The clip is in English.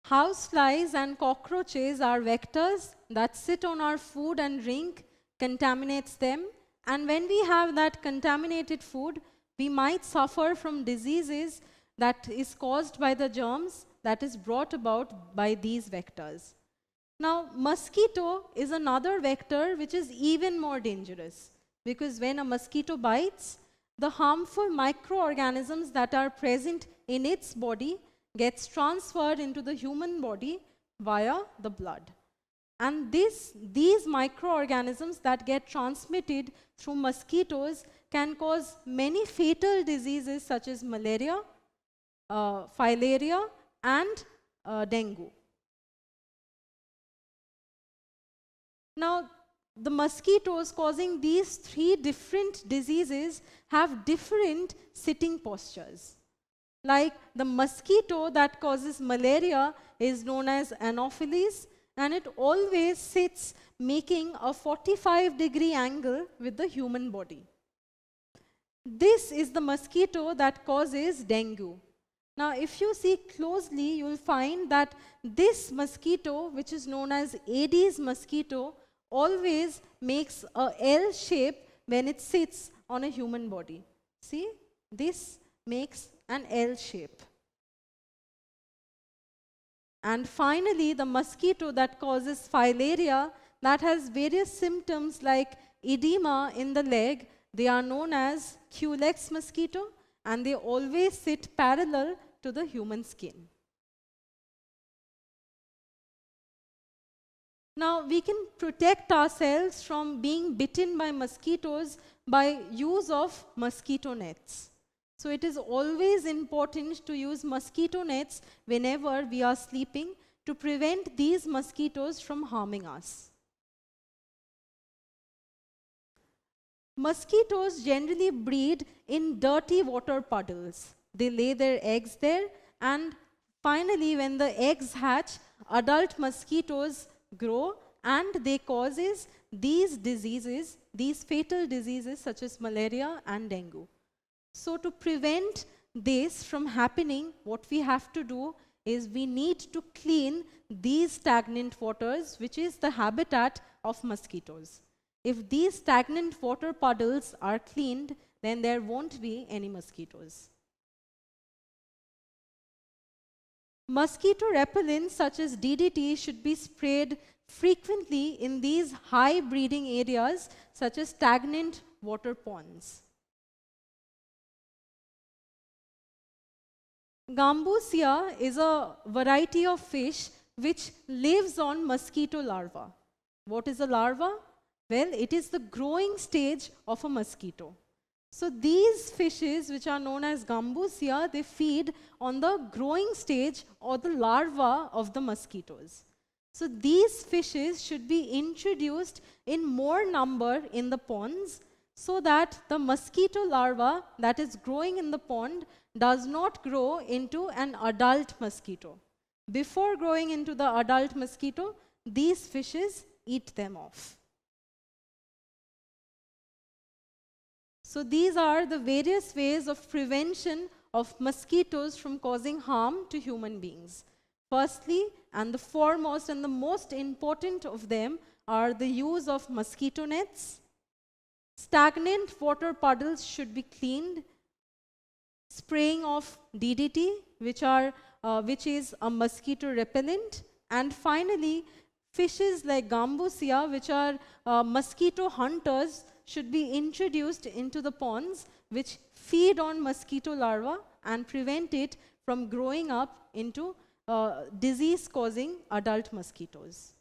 Houseflies and cockroaches are vectors that sit on our food and drink, contaminates them. And when we have that contaminated food, we might suffer from diseases that is caused by the germs that is brought about by these vectors. Now, mosquito is another vector which is even more dangerous, because when a mosquito bites, the harmful microorganisms that are present in its body gets transferred into the human body via the blood. And these microorganisms that get transmitted through mosquitoes can cause many fatal diseases such as malaria, filaria, and dengue. Now, the mosquitoes causing these 3 different diseases have different sitting postures. Like the mosquito that causes malaria is known as Anopheles, and it always sits making a 45-degree angle with the human body. This is the mosquito that causes dengue. Now, if you see closely, you will find that this mosquito, which is known as Aedes mosquito, always makes a L shape when it sits on a human body. See, this makes an L shape. And finally, the mosquito that causes filaria, that has various symptoms like edema in the leg, they are known as Culex mosquito, and they always sit parallel to the human skin. Now, we can protect ourselves from being bitten by mosquitoes by use of mosquito nets. So, it is always important to use mosquito nets whenever we are sleeping to prevent these mosquitoes from harming us. Mosquitoes generally breed in dirty water puddles. They lay their eggs there, and finally, when the eggs hatch, adult mosquitoes grow, and they causes these diseases, these fatal diseases such as malaria and dengue. So to prevent this from happening, what we have to do is we need to clean these stagnant waters, which is the habitat of mosquitoes. If these stagnant water puddles are cleaned, then there won't be any mosquitoes. Mosquito repellents such as DDT should be sprayed frequently in these high breeding areas such as stagnant water ponds. Gambusia is a variety of fish which lives on mosquito larvae. What is a larva? Well, it is the growing stage of a mosquito. So these fishes, which are known as Gambusia, they feed on the growing stage or the larva of the mosquitoes. So these fishes should be introduced in more number in the ponds so that the mosquito larva that is growing in the pond does not grow into an adult mosquito. Before growing into the adult mosquito, these fishes eat them off. So these are the various ways of prevention of mosquitoes from causing harm to human beings. Firstly, and the foremost and the most important of them are the use of mosquito nets. Stagnant water puddles should be cleaned. Spraying of DDT, which is a mosquito repellent. And finally, fishes like Gambusia, which are mosquito hunters, should be introduced into the ponds which feed on mosquito larvae and prevent it from growing up into disease-causing adult mosquitoes.